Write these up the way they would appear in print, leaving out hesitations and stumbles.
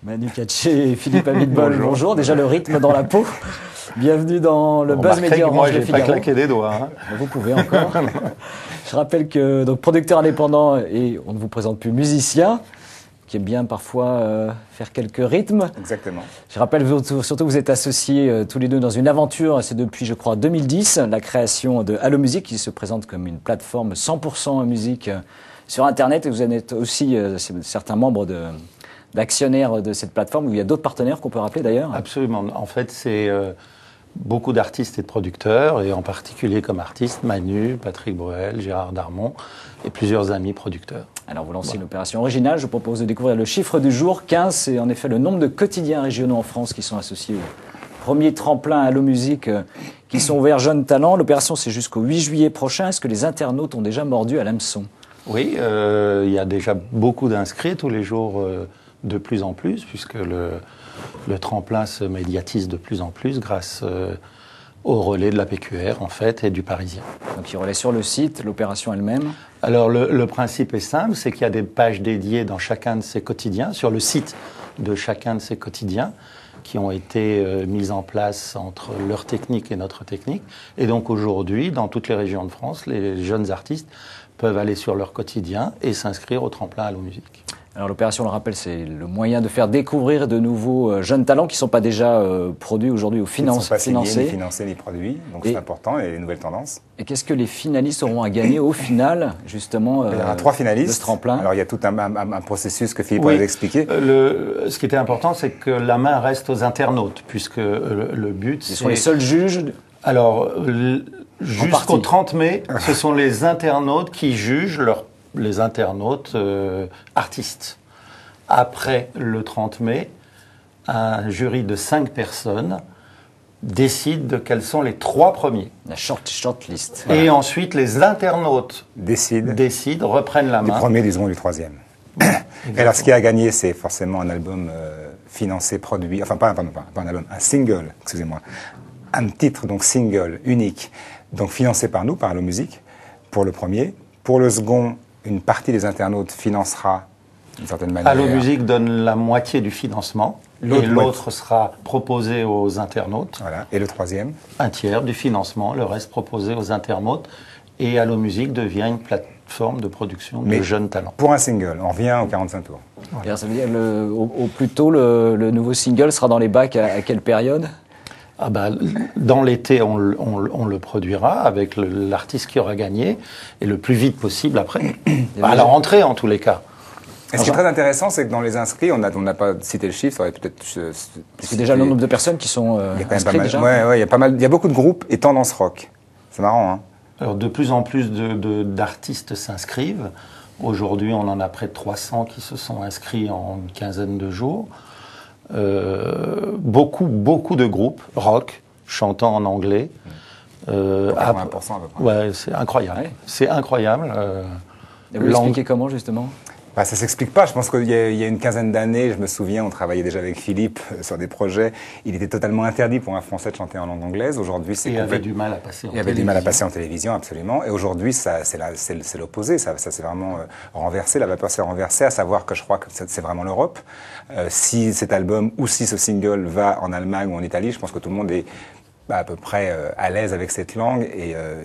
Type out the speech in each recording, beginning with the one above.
Manu Katché et Philippe Abitbol, bonjour. Déjà le rythme dans la peau. Bienvenue dans le Buzz Media Orange. Moi, j'ai pas claqué des doigts. Hein. Vous pouvez encore. Je rappelle que donc producteur indépendant et on ne vous présente plus musicien, qui aime bien parfois faire quelques rythmes. Exactement. Je rappelle surtout que vous êtes associés tous les deux dans une aventure, c'est depuis je crois 2010, la création de Allo Musique qui se présente comme une plateforme 100% musique sur Internet et vous en êtes aussi certains membres d'actionnaires de cette plateforme où il y a d'autres partenaires qu'on peut rappeler d'ailleurs. Absolument. En fait, c'est beaucoup d'artistes et de producteurs, et en particulier comme artistes, Manu, Patrick Bruel, Gérard Darmon et plusieurs amis producteurs. Alors vous lancez une opération originale, je vous propose de découvrir le chiffre du jour. 15, c'est en effet le nombre de quotidiens régionaux en France qui sont associés au premier tremplin Allo Musique qui sont ouverts jeunes talents. L'opération c'est jusqu'au 8 juillet prochain. Est-ce que les internautes ont déjà mordu à l'hameçon ? Oui, il y a déjà beaucoup d'inscrits tous les jours, de plus en plus, puisque le tremplin se médiatise de plus en plus grâce au relais de la PQR en fait et du Parisien. Donc il relaie sur le site, l'opération elle-même. Alors le principe est simple, c'est qu'il y a des pages dédiées dans chacun de ces quotidiens, sur le site de chacun de ces quotidiens, qui ont été mises en place entre leur technique et notre technique. Et donc aujourd'hui, dans toutes les régions de France, les jeunes artistes peuvent aller sur leur quotidien et s'inscrire au tremplin Allo Musique. Alors l'opération, on le rappelle, c'est le moyen de faire découvrir de nouveaux jeunes talents qui ne sont pas déjà produits aujourd'hui ou financés. Ils ne sont pas signés, ni financés, ni produits, donc c'est important, et les nouvelles tendances. Et qu'est-ce que les finalistes auront à gagner au final, justement, il y aura 3 finalistes. De ce tremplin. Alors il y a tout un processus que Philippe va vous expliquer. Ce qui était important, c'est que la main reste aux internautes, puisque le but, c'est... Ce sont les seuls juges. Alors, jusqu'au 30 mai, ce sont les internautes qui jugent les internautes artistes. Après le 30 mai, un jury de 5 personnes décide de quels sont les 3 premiers. La shortlist. Et voilà. Ensuite, les internautes décident, reprennent la main. Du premier, du second, du troisième. Et alors, ce qui a gagné, c'est forcément un album financé, produit, enfin pas un album, un single, excusez-moi. Un titre, donc single, unique, donc financé par nous, par Allo Musique, pour le premier. Pour le second, une partie des internautes financera d'une certaine manière. Allo Musique donne la moitié du financement, et l'autre sera proposé aux internautes. Voilà. Et le troisième ? Un tiers du financement, le reste proposé aux internautes. Et Allo Musique devient une plateforme de production de jeunes talents. Pour un single, on revient aux 45 tours. Voilà. Ça veut dire au plus tôt, le nouveau single sera dans les bacs à quelle période ? Dans l'été, on le produira avec l'artiste qui aura gagné, et le plus vite possible après, à la rentrée en tous les cas. Et ce qui est très intéressant, c'est que dans les inscrits, on n'a pas cité le chiffre, ça aurait peut-être... C'est déjà le nombre de personnes qui sont inscrites déjà. Ouais, il y a beaucoup de groupes et tendance rock. C'est marrant, hein. Alors de plus en plus d'artistes s'inscrivent. Aujourd'hui, on en a près de 300 qui se sont inscrits en une quinzaine de jours. Beaucoup de groupes rock chantant en anglais. 80% à peu près. Ouais, c'est incroyable. Ouais. C'est incroyable. Et vous l'expliquez comment justement ? Ça ne s'explique pas. Je pense qu'il y a une quinzaine d'années, je me souviens, on travaillait déjà avec Philippe sur des projets. Il était totalement interdit pour un Français de chanter en langue anglaise. Aujourd'hui, c'est avait du mal à passer en télévision. Il avait du mal à passer en télévision, absolument. Et aujourd'hui, c'est l'opposé. Ça s'est vraiment renversé. La vapeur s'est renversée, à savoir que je crois que c'est vraiment l'Europe. Si cet album ou si ce single va en Allemagne ou en Italie, je pense que tout le monde est à peu près à l'aise avec cette langue.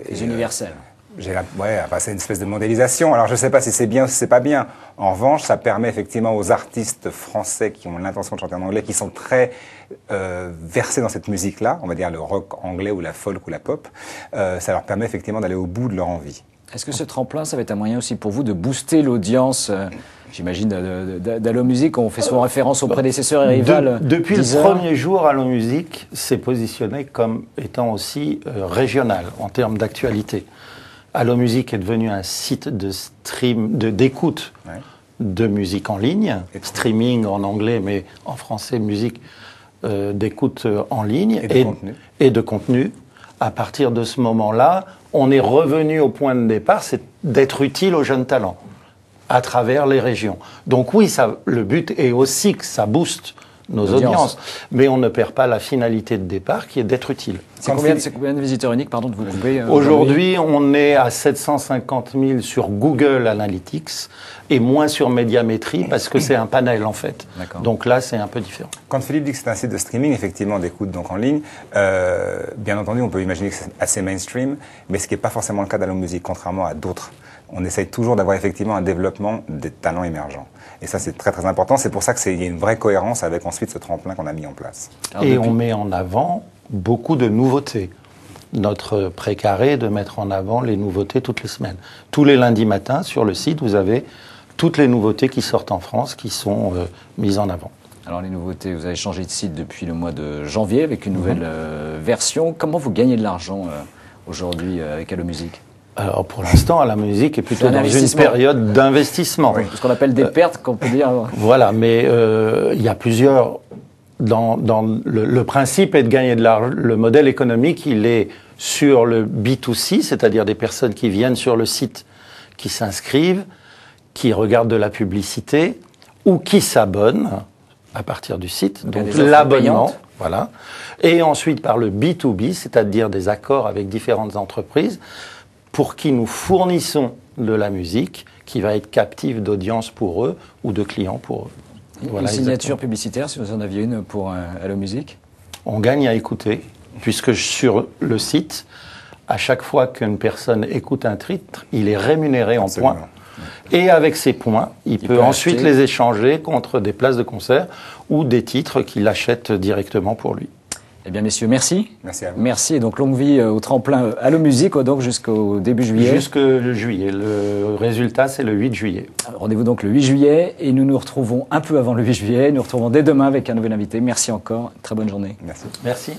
C'est universel. C'est une espèce de mondialisation. Alors je ne sais pas si c'est bien ou si c'est pas bien. En revanche, ça permet effectivement aux artistes français qui ont l'intention de chanter en anglais, qui sont très versés dans cette musique-là, on va dire le rock anglais ou la folk ou la pop, ça leur permet effectivement d'aller au bout de leur envie. Est-ce que ce tremplin, ça va être un moyen aussi pour vous de booster l'audience j'imagine, d'Allo Musique? On fait souvent référence aux prédécesseurs et rivales. Depuis le premier jour, Allo Musique s'est positionné comme étant aussi régional en termes d'actualité. Allo Musique est devenu un site de d'écoute de musique en ligne, streaming en anglais, mais en français, musique d'écoute en ligne et de contenu. À partir de ce moment-là, on est revenu au point de départ, c'est d'être utile aux jeunes talents à travers les régions. Donc oui, le but est aussi que ça booste nos audiences, mais on ne perd pas la finalité de départ qui est d'être utile. C'est combien de visiteurs uniques, pardon, de vous couper Aujourd'hui, on est à 750 000 sur Google Analytics et moins sur Médiamétrie parce que c'est un panel en fait. Donc là, c'est un peu différent. Quand Philippe dit que c'est un site de streaming, effectivement, d'écoute donc en ligne, bien entendu, on peut imaginer que c'est assez mainstream, mais ce qui n'est pas forcément le cas d'Allo Music, contrairement à d'autres. On essaye toujours d'avoir effectivement un développement des talents émergents. Et ça, c'est très très important. C'est pour ça qu'il y a une vraie cohérence avec ensuite ce tremplin qu'on a mis en place. Et on met en avant beaucoup de nouveautés. Notre précaré est de mettre en avant les nouveautés toutes les semaines. Tous les lundis matins, sur le site, vous avez toutes les nouveautés qui sortent en France, qui sont mises en avant. Alors les nouveautés, vous avez changé de site depuis le mois de janvier avec une nouvelle version. Comment vous gagnez de l'argent aujourd'hui avec Allo Music ? Alors pour l'instant, Allo Music est plutôt dans une période d'investissement. Oui, ce qu'on appelle des pertes, qu'on peut dire. Voilà, mais il y a plusieurs... le principe est de gagner de l'argent. Le modèle économique, il est sur le B2C, c'est-à-dire des personnes qui viennent sur le site, qui s'inscrivent, qui regardent de la publicité ou qui s'abonnent à partir du site. Donc l'abonnement, voilà. Et ensuite par le B2B, c'est-à-dire des accords avec différentes entreprises pour qui nous fournissons de la musique qui va être captive d'audience pour eux ou de clients pour eux. Voilà, une signature publicitaire, si vous en aviez une pour Allo Music ? On gagne à écouter, puisque sur le site, à chaque fois qu'une personne écoute un titre, il est rémunéré en points. Et avec ces points, il peut ensuite les échanger contre des places de concert ou des titres qu'il achète directement pour lui. Eh bien, messieurs, merci. Merci à vous. Merci. Et donc, longue vie au tremplin Allo Music, donc jusqu'au début juillet. Jusqu'au juillet. Le résultat, c'est le 8 juillet. Rendez-vous donc le 8 juillet. Et nous nous retrouvons un peu avant le 8 juillet. Nous nous retrouvons dès demain avec un nouvel invité. Merci encore. Très bonne journée. Merci. Merci.